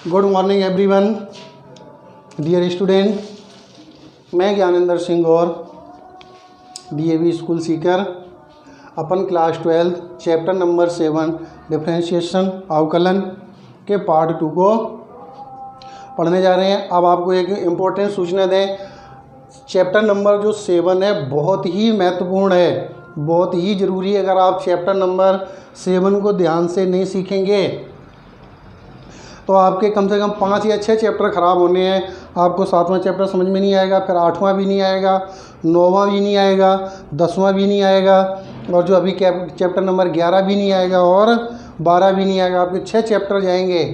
Good morning everyone, dear student. मैं ज्ञानेंद्र सिंह और DAV school Sikar अपन क्लास 12 चैप्टर नंबर 7 डिफरेंशिएशन अवकलन के पार्ट 2 को पढ़ने जा रहे हैं। अब आपको एक इम्पोर्टेंट सूचना दें, चैप्टर नंबर जो 7 है बहुत ही महत्वपूर्ण है, बहुत ही ज़रूरी है। अगर आप चैप्टर नंबर 7 को ध्यान से नहीं सीखेंगे तो आपके कम से कम 5 या 6 चैप्टर ख़राब होने हैं। आपको 7वां चैप्टर समझ में नहीं आएगा, फिर 8वां भी नहीं आएगा, 9वां भी नहीं आएगा, 10वां भी नहीं आएगा, और जो अभी चैप्टर नंबर 11 भी नहीं आएगा और 12 भी नहीं आएगा। आपके 6 चैप्टर जाएंगे।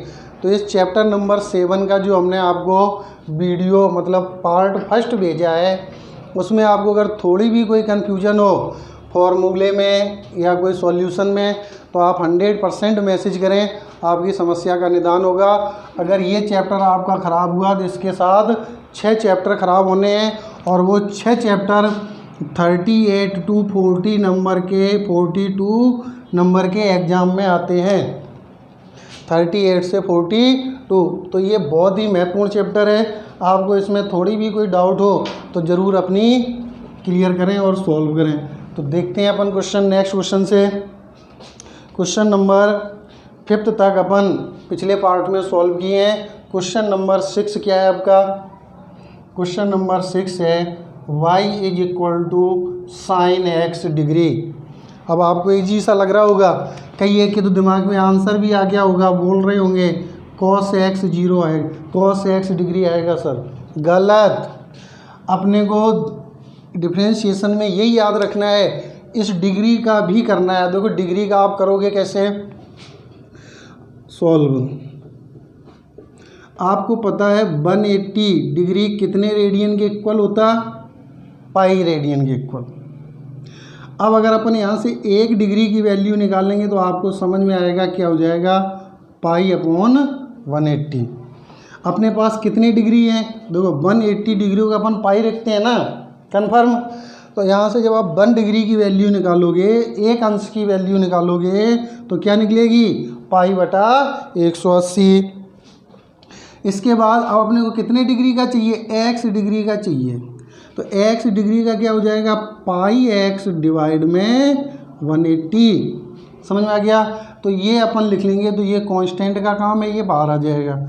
तो इस चैप्टर नंबर 7 का जो हमने आपको वीडियो मतलब पार्ट फर्स्ट भेजा है, उसमें आपको अगर थोड़ी भी कोई कन्फ्यूजन हो फॉर्मूले में या कोई सॉल्यूशन में, तो आप 100% मैसेज करें, आपकी समस्या का निदान होगा। अगर ये चैप्टर आपका ख़राब हुआ तो इसके साथ 6 चैप्टर ख़राब होने हैं, और वो 6 चैप्टर 38 to 40 नंबर के 42 नंबर के एग्ज़ाम में आते हैं, 38 से 42। तो ये बहुत ही महत्वपूर्ण चैप्टर है। आपको इसमें थोड़ी भी कोई डाउट हो तो ज़रूर अपनी क्लियर करें और सॉल्व करें। तो देखते हैं अपन क्वेश्चन, नेक्स्ट क्वेश्चन से। क्वेश्चन नंबर 5 तक अपन पिछले पार्ट में सॉल्व किए हैं। क्वेश्चन नंबर 6 क्या है आपका? क्वेश्चन नंबर 6 है y = sin x डिग्री। अब आपको इजी सा लग रहा होगा, कई एक के तो दिमाग में आंसर भी आ गया होगा, बोल रहे होंगे cos x 0 आएगा, cos x डिग्री आएगा। सर गलत। अपने को डिफरेंशिएशन में यही याद रखना है, इस डिग्री का भी करना है। देखो डिग्री का आप करोगे कैसे सॉल्व। आपको पता है 180 डिग्री कितने रेडियन के इक्वल होता? पाई रेडियन के इक्वल। अब अगर अपन यहाँ से 1 डिग्री की वैल्यू निकालेंगे तो आपको समझ में आएगा क्या हो जाएगा, π/180। अपने पास कितनी डिग्री है? देखो 180 डिग्री को अपन पाई रखते हैं ना, कन्फर्म। तो यहाँ से जब आप 1 डिग्री की वैल्यू निकालोगे, 1 अंश की वैल्यू निकालोगे, तो क्या निकलेगी? π/180। इसके बाद अब अपने को कितने डिग्री का चाहिए? x डिग्री का चाहिए। तो x डिग्री का क्या हो जाएगा? πx डिवाइड में 180। समझ में आ गया? तो ये अपन लिख लेंगे, तो ये कांस्टेंट का काम है, ये बाहर आ जाएगा।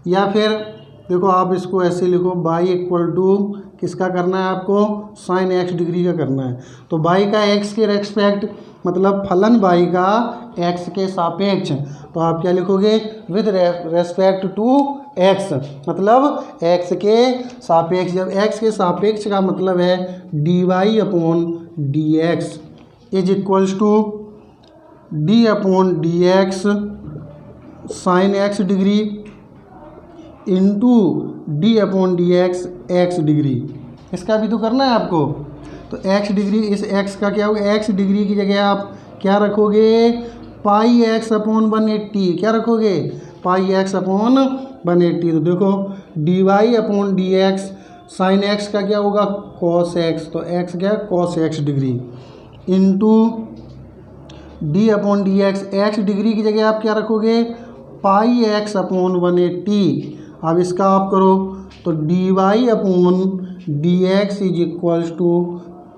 या फिर देखो आप इसको ऐसे लिखो, y = किसका करना है आपको? sin x डिग्री का करना है। तो y का x के रेस्पेक्ट मतलब फलन y का x के सापेक्ष, तो आप क्या लिखोगे? विद रेस्पेक्ट टू x, मतलब x के सापेक्ष। जब x के सापेक्ष का मतलब है dy/dx = d/dx sin x degree into d/dx x degree. इसका भी तो करना है आपको। तो x डिग्री, इस x का क्या होगा? x डिग्री की जगह आप क्या रखोगे? πx/180। क्या रखोगे? πx/180। तो देखो dy/dx sin x का क्या होगा? cos x। तो x क्या है? cos x degree into d/dx x degree की जगह आप क्या रखोगे? πx/180। अब इसका आप करो तो dy/dx =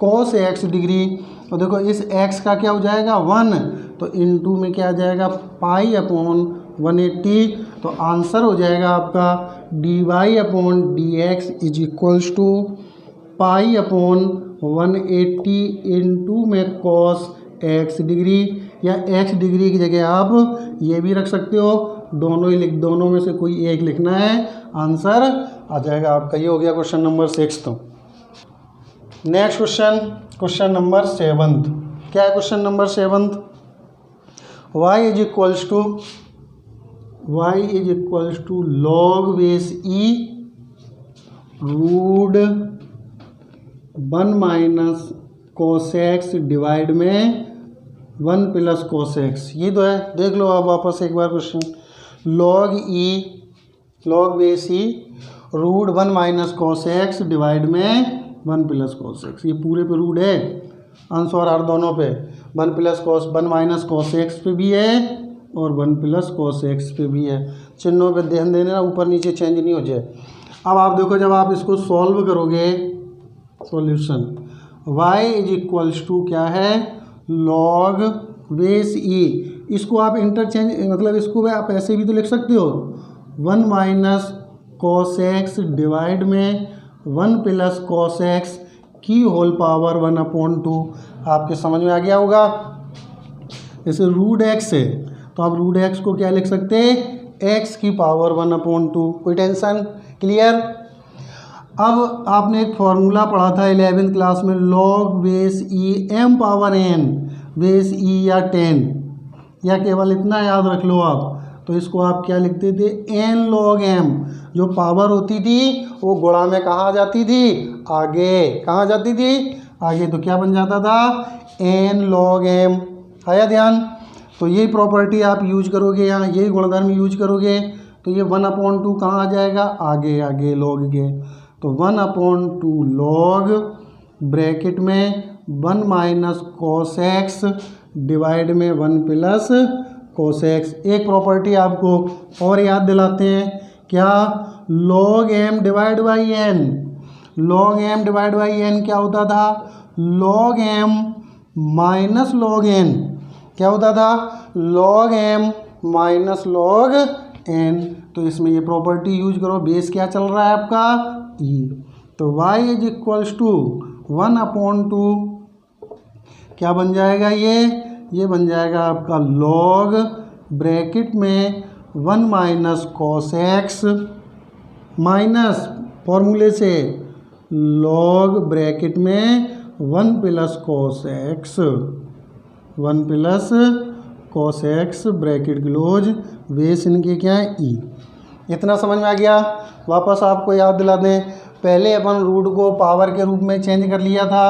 cos x डिग्री। तो देखो इस x का क्या हो जाएगा? 1, तो इनटू में क्या आ जाएगा? π/180। तो आंसर हो जाएगा आपका dy/dx = π/180 इंटू में cos x डिग्री, या x डिग्री की जगह आप ये भी रख सकते हो, दोनों में से कोई एक लिखना है, आंसर आ जाएगा आपका। ये हो गया क्वेश्चन नंबर 6। तो नेक्स्ट क्वेश्चन, क्वेश्चन नंबर 7। क्या है question number 7? y = log base e √1 - cos x divide में 1 + cos x। ये तो है, देख लो आप वापस एक बार question. log base e √1 - cos x divide में 1 + cos x। ये पूरे पे रूट है, अंश और हर दोनों पे। 1 - cos x पे भी है और 1 प्लस कॉस एक्स पे भी है। चिन्हों पे ध्यान देना, ऊपर नीचे चेंज नहीं हो जाए। अब आप देखो, जब आप इसको सॉल्व करोगे, solution y is equals to क्या है, लॉग बेस ई। इसको आप इंटरचेंज, मतलब इसको आप ऐसे भी तो लिख सकते हो, 1 माइनस कॉस एक्स डिवाइड में 1 प्लस कॉस एक्स की होल पावर 1/2। आपके समझ में आ गया होगा। जैसे रूट एक्स है तो आप रूट एक्स को क्या लिख सकते हैं, एक्स की पावर 1/2। कोई टेंशन, क्लियर। अब आपने एक फॉर्मूला पढ़ा था 11th क्लास में, log base e m power n, base e या 10, या केवल इतना याद रख लो आप। तो इसको आप क्या लिखते थे, एन लॉग एम। जो पावर होती थी वो गुणा में कहाँ आ जाती थी, आगे। कहाँ जाती थी, आगे। तो क्या बन जाता था, एन लॉग एम। आया ध्यान। तो ये प्रॉपर्टी आप यूज करोगे यहाँ, यही गुणधर्म यूज करोगे तो ये 1/2 कहाँ आ जाएगा, आगे आगे लॉग के। तो 1/2 लॉग ब्रैकेट में 1 माइनस कॉस एक्स डिवाइड में 1 प्लस कॉस एक्स। एक प्रॉपर्टी आपको और याद दिलाते हैं, क्या, log M divide by N. Log M divide by N क्या होता था, log M minus log N. क्या होता था, log M minus log N. तो इसमें ये प्रॉपर्टी यूज करो। बेस क्या चल रहा है आपका, ई। तो y इज इक्वल्स टू 1/2 क्या बन जाएगा, ये बन जाएगा आपका लॉग ब्रैकेट में 1 माइनस कॉस एक्स माइनस फॉर्मूले से लॉग ब्रैकेट में 1 plus cos x, 1 plus cos x bracket close, base इनके क्या है, ई। इतना समझ में आ गया। वापस आपको याद दिला दें, पहले अपन रूट को पावर के रूप में चेंज कर लिया था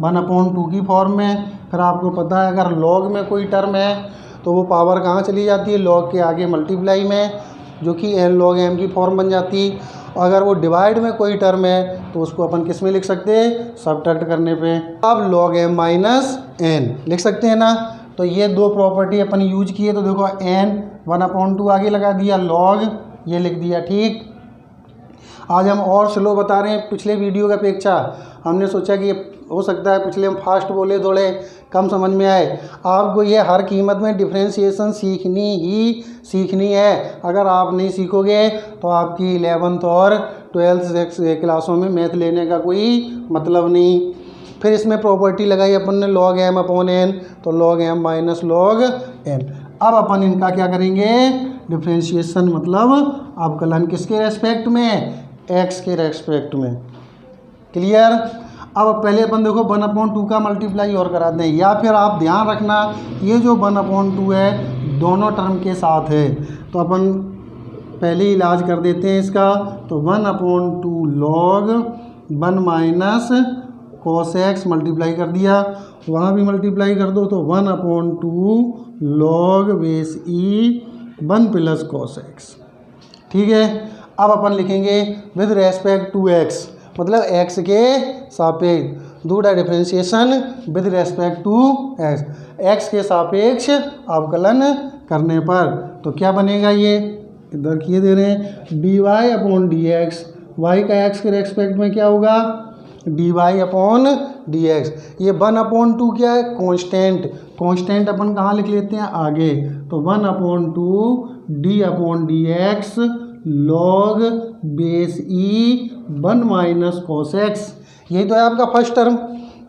1/2 की फॉर्म में। फिर आपको पता है अगर लॉग में कोई टर्म है तो वो पावर कहाँ चली जाती है, लॉग के आगे मल्टीप्लाई में, जो कि एन लॉग एम की फॉर्म बन जाती। अगर वो डिवाइड में कोई टर्म है तो उसको अपन किस में लिख सकते हैं, सबट्रैक्ट करने पे। अब लॉग एम माइनस एन लिख सकते हैं ना। तो ये दो प्रॉपर्टी अपन यूज किए। तो देखो एन 1/2 आगे लगा दिया, लॉग ये लिख दिया, ठीक। आज हम और स्लो बता रहे हैं पिछले वीडियो की अपेक्षा। हमने सोचा कि हो सकता है पिछले हम फास्ट बोले, थोड़े कम समझ में आए। आपको ये हर कीमत में डिफ्रेंशिएशन सीखनी है। अगर आप नहीं सीखोगे तो आपकी 11th और 12th क्लासों में मैथ लेने का कोई मतलब नहीं। फिर इसमें प्रॉपर्टी लगाई अपन ने लॉग एम अपॉन एन, तो log M minus log N. अब अपन इनका क्या करेंगे, डिफ्रेंशिएशन मतलब अवकलन किसके रेस्पेक्ट में, एक्स के रेस्पेक्ट में। क्लियर। अब पहले अपन देखो 1/2 का मल्टीप्लाई और करा दें, या फिर आप ध्यान रखना ये जो 1/2 है दोनों टर्म के साथ है। तो अपन पहले इलाज कर देते हैं इसका। तो 1/2 log 1 minus cos x multiply कर दिया, वहाँ भी मल्टीप्लाई कर दो। तो 1/2 log base e 1 plus cos x, ठीक है। अब अपन लिखेंगे विद रेस्पेक्ट टू एक्स, मतलब एक्स के सापेक्ष। दूसरा differentiation with respect to x के सापेक्ष अवकलन करने पर। तो क्या बनेगा, ये इधर किए दे रहे हैं, d y upon d x. Y का एक्स के रेस्पेक्ट में क्या होगा, d y upon d x. ये 1/2 क्या है, कांस्टेंट। कांस्टेंट अपन कहाँ लिख लेते हैं, आगे। तो 1/2 d upon d x log base e 1 minus cos x. यही तो है आपका first term,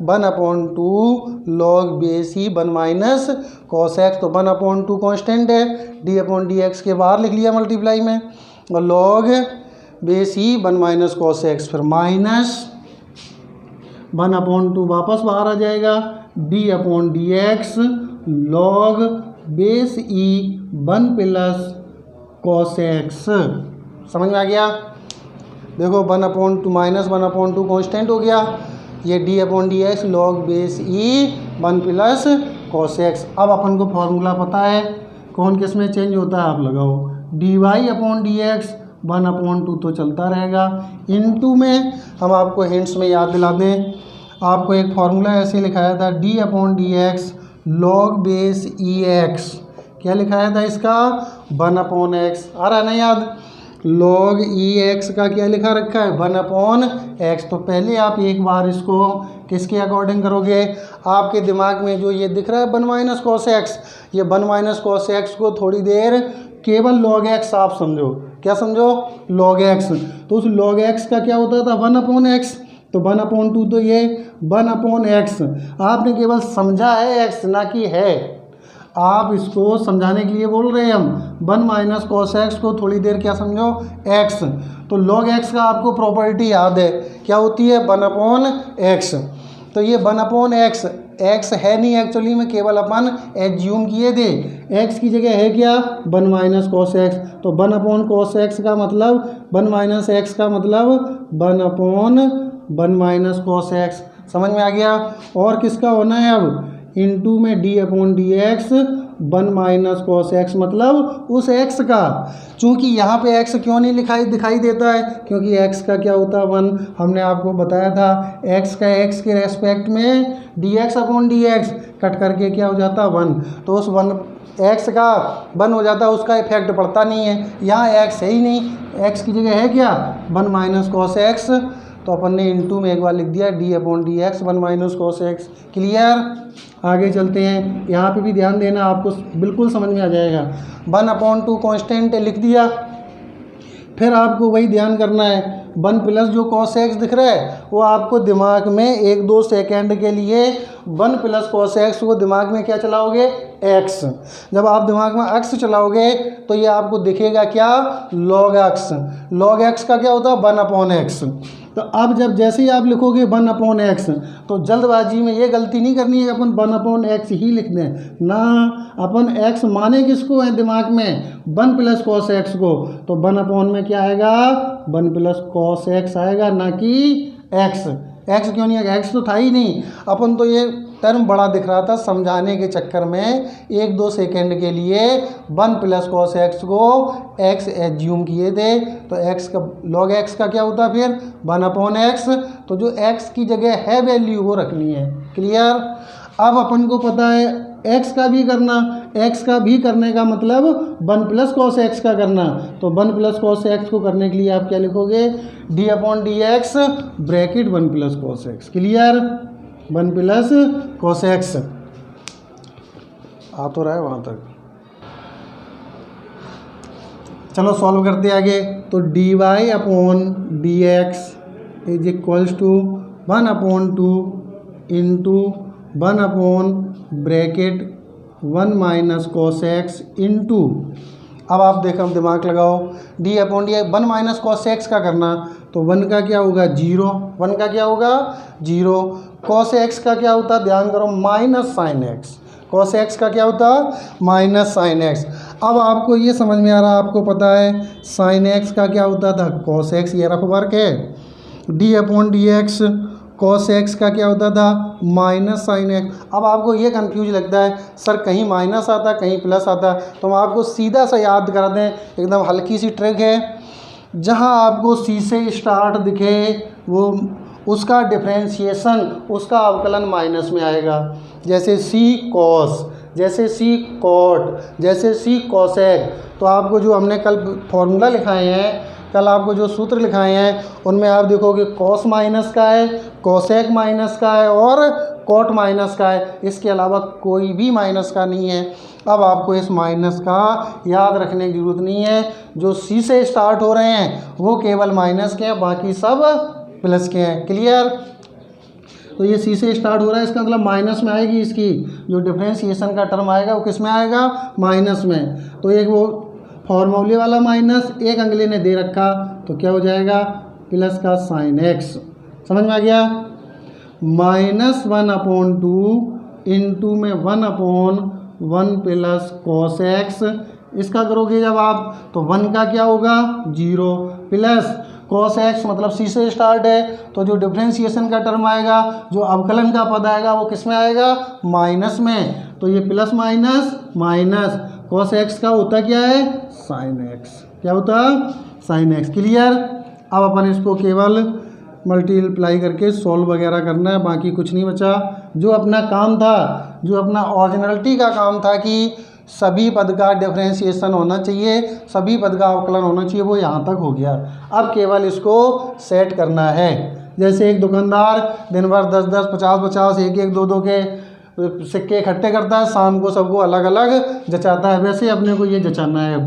1/2 log base e 1 minus cos x. तो 1/2 कांस्टेंट है, डी अपॉन डी एक्स के बाहर लिख लिया मल्टीप्लाई में, और log base e 1 minus cos x, फिर माइनस 1/2 वापस बाहर आ जाएगा, d upon d x log base e 1 plus cos x. समझ में आ गया। देखो 1/2 माइनस 1/2 कांस्टेंट हो गया, ये d upon d x log base e 1 plus cos x. अब अपन को फॉर्मूला पता है कौन किस में चेंज होता है, आप लगाओ। D y upon d x 1/2 तो चलता रहेगा, इनटू में हम आपको हिंट्स में याद दिला दें, आपको एक फार्मूला ऐसे लिखाया था, d upon d x log base e x क्या लिखाया था इसका 1/x। आ रहा है ना याद। log e(x) का क्या लिखा रखा है 1/x। तो पहले आप एक बार इसको किसके अकॉर्डिंग करोगे, आपके दिमाग में जो ये दिख रहा है 1 - cos x, ये 1 - cos x को थोड़ी देर केवल log x आप समझो। क्या समझो log x। तो उस log x का क्या होता था 1/x। तो 1/2 तो ये 1/x। आपने केवल समझा है x ना कि है, आप इसको समझाने के लिए बोल रहे हैं हम 1 - cos x को थोड़ी देर क्या समझो x। तो log x का आपको प्रॉपर्टी याद है क्या होती है 1/x। तो ये 1/x x है नहीं एक्चुअली में, केवल अपन एज्यूम किए थे। x की जगह है क्या 1 - cos x। तो 1/cos x का मतलब 1 - x का मतलब 1/1 - cos x। समझ में आ गया। और किसका होना है अब इनटू में d/dx 1 - cos x मतलब उस x का। चूंकि यहाँ पे x क्यों नहीं दिखाई देता है, क्योंकि x का क्या होता है 1। हमने आपको बताया था x का x के रेस्पेक्ट में dx/dx कट करके क्या हो जाता 1। तो उस 1 x का 1 हो जाता है, उसका इफेक्ट पड़ता नहीं है। यहाँ x है ही नहीं, x की जगह है क्या 1 - cos x। तो अपन ने इनटू में एक बार लिख दिया d/dx 1 - cos x। क्लियर। आगे चलते हैं, यहाँ पे भी ध्यान देना, आपको बिल्कुल समझ में आ जाएगा। 1/2 कांस्टेंट लिख दिया। फिर आपको वही ध्यान करना है 1 प्लस जो cos x दिख रहा है वो आपको दिमाग में 1-2 सेकेंड के लिए 1 प्लस cos x को दिमाग में क्या चलाओगे x। जब आप दिमाग में x चलाओगे तो ये आपको दिखेगा क्या log x। log x का क्या होता है 1/x। तो अब जब जैसे ही आप लिखोगे 1/x तो जल्दबाजी में ये गलती नहीं करनी है अपन 1/x ही लिख दें ना, अपन x माने किसको है दिमाग में 1 प्लस cos x को। तो 1/, में क्या आएगा 1 प्लस cos x आएगा ना कि x। x क्यों नहीं आएगा, x तो था ही नहीं। अपन तो ये टर्म बड़ा दिख रहा था, समझाने के चक्कर में 1-2 सेकेंड के लिए 1 प्लस cos x को x एज्यूम किए थे। तो x का log x का क्या होता फिर 1/x। तो जो x की जगह है वैल्यू वो रखनी है। क्लियर। अब अपन को पता है x का भी करना, x का भी करने का मतलब 1 प्लस cos x का करना। तो 1 प्लस cos x को करने के लिए आप क्या लिखोगे d/dx bracket 1 plus cos x। Clear. 1 plus cos x आ तो रहा है वहाँ तक। चलो सॉल्व करते आगे। तो dy/dx is equals to 1/2 into 1 bracket 1 - cos x into, अब आप देखो दिमाग लगाओ d/dx 1 - cos x का करना। तो 1 का क्या होगा 0, 1 का क्या होगा 0। cos x का क्या होता ध्यान करो -sin x। cos x का क्या होता -sin x। अब आपको ये समझ में आ रहा, आपको पता है sin x का क्या होता था cos x, ये रफ वर्क है। d/dx cos x का क्या होता था -sin x। अब आपको ये कंफ्यूज लगता है सर कहीं माइनस आता कहीं प्लस आता, तो हम आपको सीधा सा याद कर दें, एकदम हल्की सी ट्रिक है। जहाँ आपको c से स्टार्ट दिखे वो उसका डिफ्रेंशिएशन, उसका अवकलन माइनस में आएगा। जैसे c cos, जैसे c cot, जैसे c cosec। तो आपको जो हमने कल फॉर्मूला लिखाए हैं, कल आपको जो सूत्र लिखाए हैं उनमें आप देखोगे cos माइनस का है, cosec माइनस का है और cot माइनस का है। इसके अलावा कोई भी माइनस का नहीं है। अब आपको इस माइनस का याद रखने की जरूरत नहीं है। जो c से स्टार्ट हो रहे हैं वो केवल माइनस के हैं, बाकी सब प्लस के हैं। क्लियर। तो ये c से स्टार्ट हो रहा है, इसका मतलब माइनस में आएगी, इसकी जो डिफ्रेंशिएशन का टर्म आएगा वो किस में आएगा माइनस में। तो एक वो फॉर्मूले वाला माइनस, एक अगले ने दे रखा, तो क्या हो जाएगा प्लस का sin x। समझ में आ गया। -1/2 इंटू में 1/1 प्लस cos x। इसका करोगे जब आप तो 1 का क्या होगा 0 प्लस cos x मतलब c से स्टार्ट है, तो जो डिफ्रेंशिएशन का टर्म आएगा, जो अवकलन का पद आएगा वो किस में आएगा माइनस में। तो ये plus minus minus, cos x का होता क्या है sin x। क्या होता sin x। क्लियर। अब अपन इसको केवल मल्टीप्लाई करके सॉल्व वगैरह करना है, बाकी कुछ नहीं बचा। जो अपना काम था, जो अपना ओरिजिनलिटी का काम था कि सभी पद का डिफरेंशिएशन होना चाहिए, सभी पद का अवकलन होना चाहिए, वो यहाँ तक हो गया। अब केवल इसको सेट करना है। जैसे एक दुकानदार दिन भर 10-10, 50-50, 1-1, 2-2 के सिक्के इकट्ठे करता है, शाम को सबको अलग अलग जचाता है, वैसे अपने को ये जचाना है।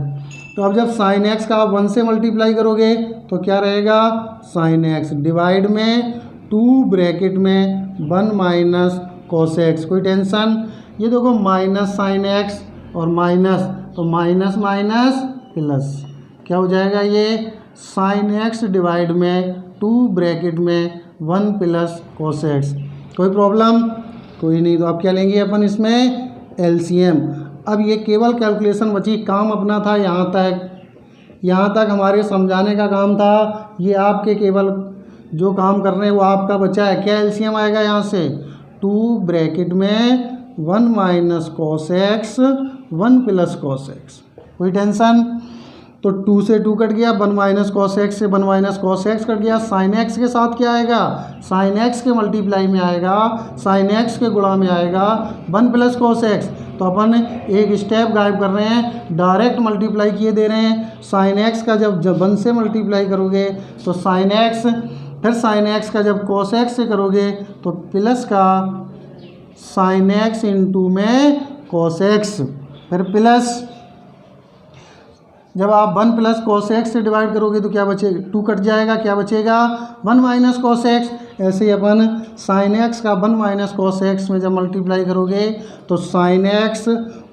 तो अब जब साइन एक्स का आप 1 से मल्टीप्लाई करोगे तो क्या रहेगा, साइन एक्स डिवाइड में 2 ब्रैकेट में 1 माइनस कॉस एक्स। कोई टेंशन, ये देखो माइनस साइन एक्स और माइनस, तो माइनस माइनस प्लस, क्या हो जाएगा ये साइन एक्स डिवाइड में 2 ब्रैकेट में 1 प्लस कॉस एक्स। कोई प्रॉब्लम, कोई नहीं। तो अब क्या लेंगे अपन इसमें एलसीएम। अब ये केवल कैलकुलेशन बची, काम अपना था यहाँ तक हमारे समझाने का काम था। ये आपके केवल जो काम कर रहे हैं वो आपका बचा है। क्या एलसीएम आएगा यहाँ से, 2 ब्रैकेट में 1 minus cos x 1 plus cos x. कोई टेंशन, तो 2 से 2 कट गया, 1 माइनस कॉस एक्स से 1 माइनस कॉस एक्स कट गया। साइन एक्स के साथ क्या आएगा, साइन एक्स के मल्टीप्लाई में आएगा, साइन एक्स के गुणा में आएगा 1 प्लस कॉस एक्स। तो अपन एक स्टेप गायब कर रहे हैं, डायरेक्ट मल्टीप्लाई किए दे रहे हैं। साइन एक्स का जब 1 से मल्टीप्लाई करोगे तो साइन एक्स, फिर साइन एक्स का जब कॉस एक्स से करोगे तो प्लस का साइन एक्स इंटू में कॉस एक्स, फिर प्लस जब आप 1 प्लस कॉस एक्स से डिवाइड करोगे तो क्या बचेगा, 2 कट जाएगा, क्या बचेगा 1 माइनस कॉस एक्स। ऐसे ही अपन साइन एक्स का 1 माइनस कॉस एक्स में जब मल्टीप्लाई करोगे तो साइन एक्स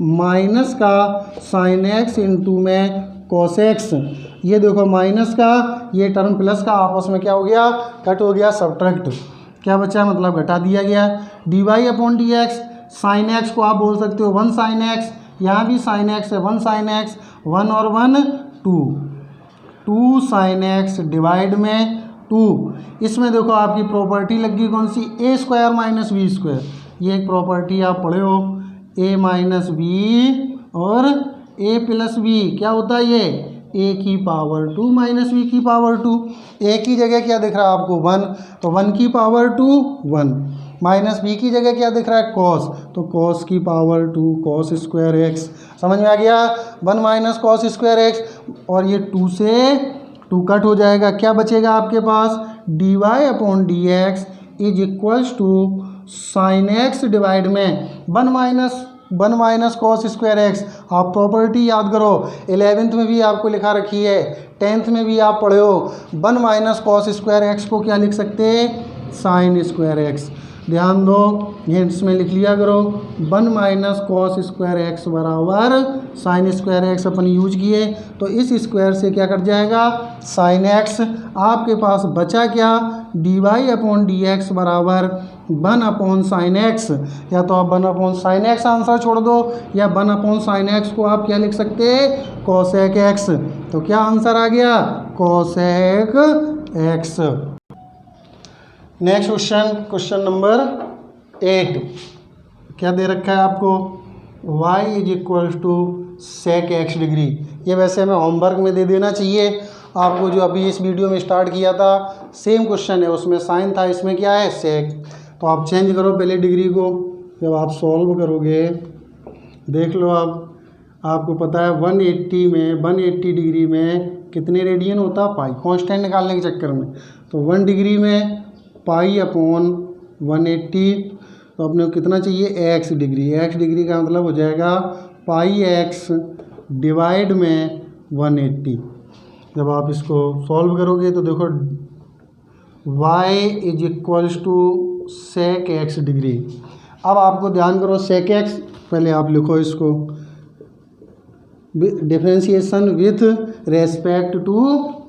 माइनस का साइन एक्स इंटू में कॉस एक्स। ये देखो माइनस का ये टर्म प्लस का आपस में क्या हो गया, कट हो गया, सब्ट्रैक्ट। क्या बचा, मतलब घटा दिया गया। D y upon d x, sine x को आप बोल सकते हो 1 साइन एक्स, यहाँ भी साइन एक्स है 1 साइन एक्स, 1 और 1 2 साइन एक्स डिवाइड में 2। इसमें देखो आपकी प्रॉपर्टी लगी कौन सी, ए स्क्वायर माइनस बी स्क्वायर। ये एक प्रॉपर्टी आप पढ़े हो, ए माइनस बी और ए प्लस बी क्या होता है, ये ए की पावर 2 माइनस बी की पावर 2। ए की जगह क्या दिख रहा है आपको 1, तो 1 की पावर 2 1, माइनस बी की जगह क्या दिख रहा है कॉस, तो कॉस की पावर 2 कॉस स्क्वायर एक्स। समझ में आ गया, 1 माइनस कॉस स्क्वायर एक्स, और ये 2 से 2 कट हो जाएगा। क्या बचेगा आपके पास, d y upon d x is equals to sine x divide में 1 माइनस कॉस स्क्वायर एक्स। आप प्रॉपर्टी याद करो, 11th में भी आपको लिखा रखी है, 10th में भी आप पढ़े हो। 1 माइनस कॉस स्क्वायर एक्स को क्या लिख सकते हैं, साइन स्क्वायर एक्स। ध्यान दो, हिंट्स में लिख लिया करो, 1 माइनस कॉस स्क्वायर एक्स बराबर sine square x upon use किए, तो इस स्क्वायर से क्या कट जाएगा, साइन एक्स। आपके पास बचा क्या, d y upon d x बराबर 1 अपॉन साइन एक्स। या तो आप 1 अपॉन साइन एक्स आंसर छोड़ दो, या 1 अपॉन साइन एक्स को आप क्या लिख सकते हैं, कॉसेक एक्स। तो क्या आंसर आ गया, cosec x. Next question number 8 क्या दे रखा है आपको, y is equals to sec x degree. ये वैसे हमें होमवर्क में दे देना चाहिए आपको, जो अभी इस वीडियो में स्टार्ट किया था सेम क्वेश्चन है, उसमें साइन था, इसमें क्या है सेक। तो आप चेंज करो पहले डिग्री को, जब आप सॉल्व करोगे देख लो आपको पता है 180 डिग्री में कितने रेडियन होता, पाई, कांस्टेंट निकालने के चक्कर में। तो 1 डिग्री में पाई अपॉन 180, तो अपने को कितना चाहिए, एक्स डिग्री। एक्स डिग्री का मतलब हो जाएगा पाई एक्स डिवाइड में 180। जब आप इसको सॉल्व करोगे तो देखो y is equals to sec x degree. अब आपको ध्यान करो, सेक एक्स पहले आप लिखो इसको, differentiation with respect to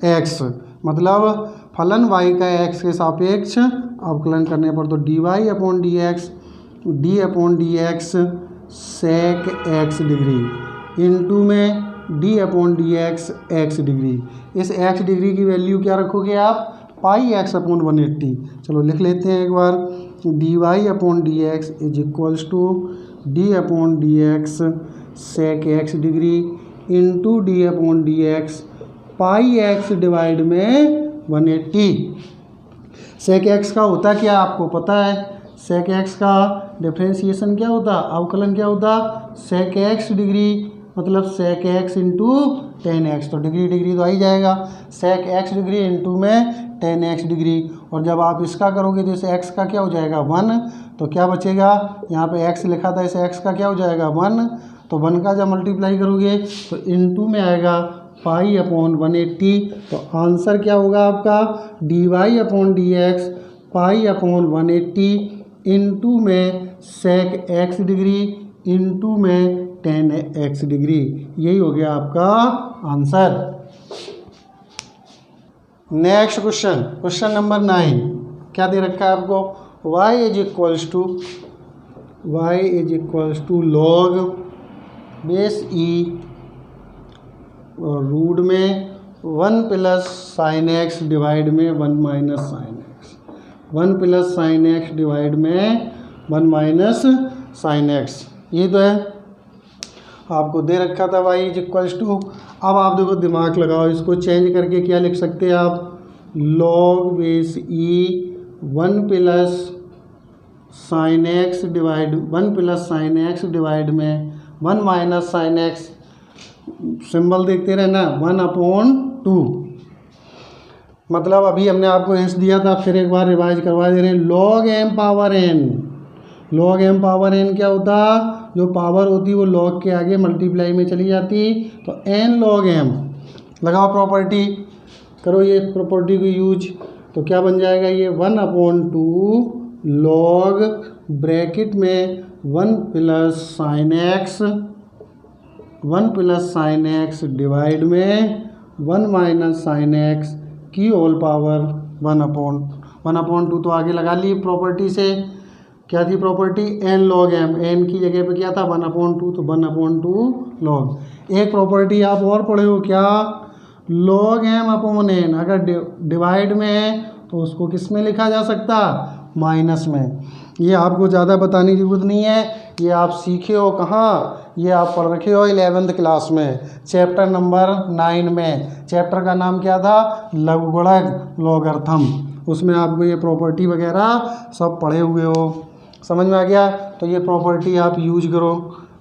x, मतलब फलन y का x के सापेक्ष अवकलन करने पर, तो d y upon d x sec x degree into में d upon d x x degree. इस एक्स डिग्री की वैल्यू क्या रखोगे आप, पाई एक्स अपॉन 180। चलो लिख लेते हैं एक बार, d y upon d x is equals to d upon d x sec x degree into d upon d x pi x divide में 180। सेक एक्स का होता क्या आपको पता है, सेक एक्स का डिफ्रेंशिएशन क्या होता, अवकलन क्या होता, सेक एक्स डिग्री मतलब सेक एक्स इंटू 10x, तो डिग्री डिग्री तो आ ही जाएगा, सेक एक्स डिग्री इंटू में 10x डिग्री। और जब आप इसका करोगे तो इसे x का क्या हो जाएगा 1, तो क्या बचेगा, यहाँ पे x लिखा था, इसे x का क्या हो जाएगा 1, तो 1 का जब मल्टीप्लाई करोगे तो इंटू में आएगा पाई अपॉन 180, तो आंसर क्या होगा आपका dy upon d x pi upon 180 into में सेक एक्स डिग्री इंटू में 10x डिग्री, यही हो गया आपका answer. Next question, question number 9, क्या दे रखा है आपको, y is equals to log base e और रूट में 1 प्लस साइन एक्स डिवाइड में 1 minus sine x, 1 plus sine x divide में 1 माइनस साइन एक्स, ये तो है आपको दे रखा था y इज इक्वल्स टू। अब आप देखो दिमाग लगाओ, इसको चेंज करके क्या लिख सकते हैं आप, log base e 1 plus sine x divide में 1 माइनस साइन एक्स, सिंबल देखते रहना 1/2, मतलब अभी हमने आपको हिंस दिया था, फिर एक बार रिवाइज करवा दे रहे हैं, लॉग एम पावर एन क्या होता, जो पावर होती वो लॉग के आगे मल्टीप्लाई में चली जाती, तो एन लॉग एम, लगाओ प्रॉपर्टी, करो ये प्रॉपर्टी को यूज, तो क्या बन जाएगा ये 1/2 लॉग ब्रैकेट में 1 प्लस साइन एक्स डिवाइड में 1 माइनस साइन एक्स की होल पावर 1/2, तो आगे लगा ली प्रॉपर्टी से, क्या थी property, n log m, n की जगह पे क्या था 1/2, तो 1/2 लॉग। एक प्रॉपर्टी आप और पढ़े हो क्या, लॉग एम अपॉन एन, अगर डिवाइड में है तो उसको किस में लिखा जा सकता, माइनस में। ये आपको ज़्यादा बताने की जरूरत नहीं है, ये आप सीखे हो कहाँ, ये आप पढ़ रखे हो 11th क्लास में, चैप्टर नंबर 9 में, चैप्टर का नाम क्या था, लघुगणक लॉगरिथम, उसमें आपको ये प्रॉपर्टी वगैरह सब पढ़े हुए हो, समझ में आ गया। तो ये प्रॉपर्टी आप यूज करो,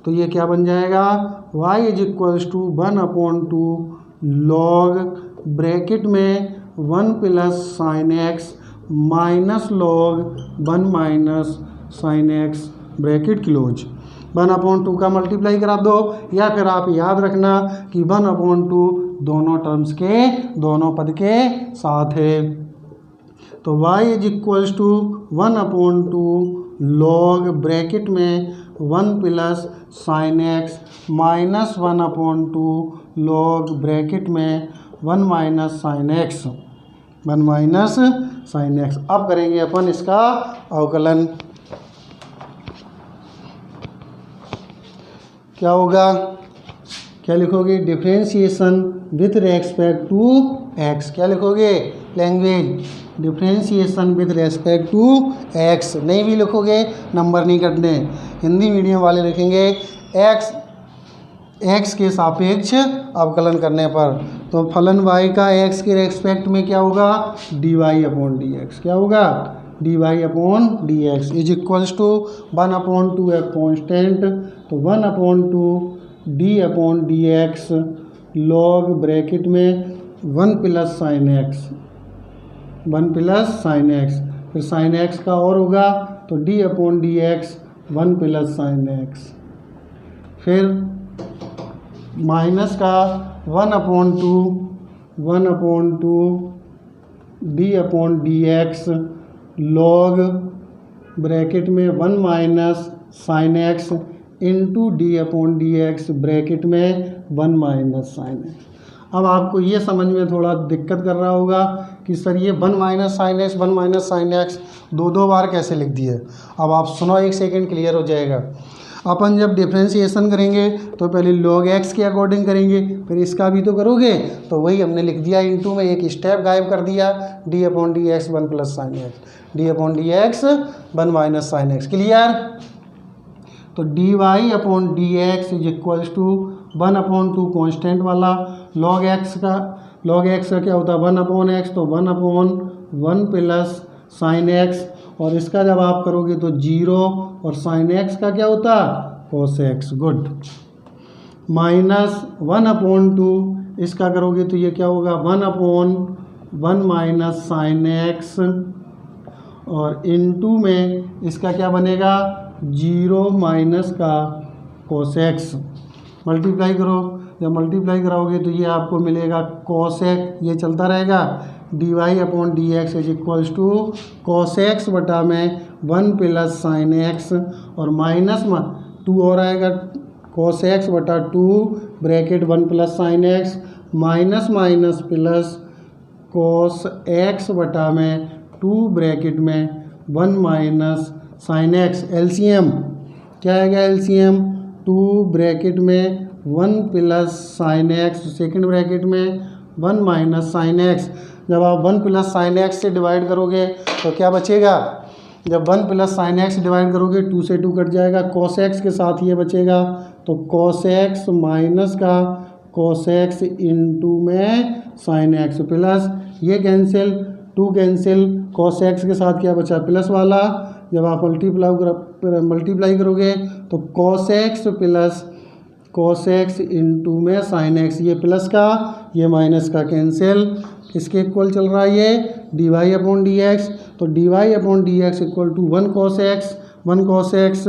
तो ये क्या बन जाएगा, y is equals to 1/2 log bracket में 1 plus sine x minus log 1 minus sine x bracket close, 1/2 का मल्टीप्लाई करा दो, या फिर आप याद रखना कि 1/2 दोनों टर्म्स के दोनों पद के साथ है, तो y is equals to 1/2 log bracket में 1 plus sine x minus 1/2 log bracket में 1 माइनस साइन एक्स, अब करेंगे अपन इसका अवकलन, क्या होगा, क्या लिखोगे, differentiation with respect to x, क्या लिखोगे, language differentiation with respect to x, नहीं भी लिखोगे नंबर नहीं कटने, हिंदी मीडियम वाले लिखेंगे एक्स के सापेक्ष अवकलन करने पर, तो फलन y का x के रेस्पेक्ट में क्या होगा, dy अपॉन डी एक्स, क्या होगा, dy upon d x is equals to 1/2 एक कॉन्स्टेंट, तो 1/2 d upon d x log bracket में 1 प्लस साइन एक्स, फिर साइन एक्स का और होगा तो d upon d x 1 plus sine x, फिर माइनस का 1/2 d upon d x log bracket में 1 minus sine x into d upon d x bracket में 1 माइनस साइन एक्स। अब आपको ये समझ में थोड़ा दिक्कत कर रहा होगा कि सर ये 1 माइनस साइन एक्स दो बार कैसे लिख दिए। अब आप सुनो, एक सेकेंड क्लियर हो जाएगा। अपन जब डिफ्रेंशिएशन करेंगे तो पहले log x के अकॉर्डिंग करेंगे, फिर इसका भी तो करोगे, तो वही हमने लिख दिया इंटू में एक स्टेप गायब कर दिया, d upon d x 1 plus sine x, d upon d x 1 minus sine x, clear. तो dy upon d x is equals to 1/2 constant वाला, log x का क्या होता है 1/x, तो 1/1 प्लस साइन एक्स, और इसका जब आप करोगे तो 0 और साइन एक्स का क्या होता cos x। गुड। -1/2 इसका करोगे तो ये क्या होगा 1/1 माइनस साइन एक्स, और इनटू में इसका क्या बनेगा 0 माइनस का cos x। मल्टीप्लाई करो, जब मल्टीप्लाई कराओगे तो ये आपको मिलेगा cos x, ये चलता रहेगा dy/dx is equals to cos x बटा में 1 प्लस साइन एक्स, और माइनस 2 और आएगा cos x बटा 2 bracket 1 plus sine x minus minus plus cos x बटा में 2 ब्रैकेट में 1 माइनस साइन एक्स। एलसीएम क्या आएगा, एलसीएम 2 ब्रैकेट में 1 plus sine x second bracket में 1 माइनस साइन एक्स। जब आप 1 प्लस साइन एक्स से डिवाइड करोगे तो क्या बचेगा, जब 1 प्लस साइन एक्स डिवाइड करोगे 2 से 2 कट जाएगा, cos x के साथ ये बचेगा तो cos x माइनस का cos x इंटू में साइन एक्स प्लस ये कैंसिल 2 कैंसिल, cos x के साथ क्या बचा प्लस वाला, जब आप मल्टीप्लाई करोगे तो cos x plus cos x into में साइन एक्स, ये प्लस का ये माइनस का कैंसिल, किसके इक्वल चल रहा है ये dy/dx। तो dy/dx equal to 1 cos x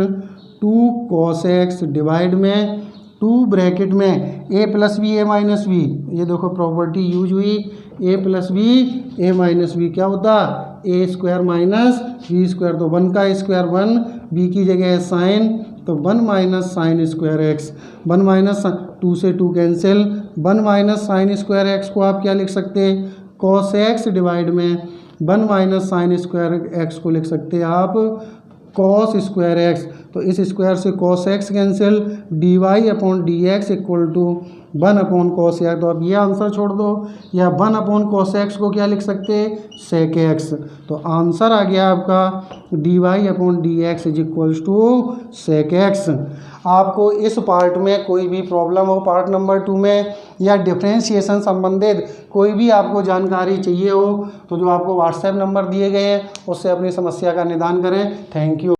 2 cos x divide में 2 ब्रैकेट में a plus B A minus B, ये देखो प्रॉपर्टी यूज हुई, a plus B A minus B क्या होता a square minus B square, तो 1 का स्क्वायर 1, b की जगह है साइन तो 1 minus sine square x, 1 minus 2 से 2 cancel, 1 minus sine square x को आप क्या लिख सकते हैं cos x डिवाइड में 1 माइनस साइन स्क्वायर एक्स को लिख सकते हैं आप cos स्क्वायर एक्स, तो इस स्क्वायर से cos x cancel, dy/dx equal to 1/cos x। तो अब ये आंसर छोड़ दो, या 1/cos x को क्या लिख सकते हैं sec x, तो आंसर आ गया आपका dy/dx इज इक्वल्स टू sec x। आपको इस पार्ट में कोई भी प्रॉब्लम हो पार्ट नंबर 2 में, या डिफ्रेंशिएशन संबंधित कोई भी आपको जानकारी चाहिए हो, तो जो आपको व्हाट्सएप नंबर दिए गए हैं उससे अपनी समस्या का निदान करें। Thank you.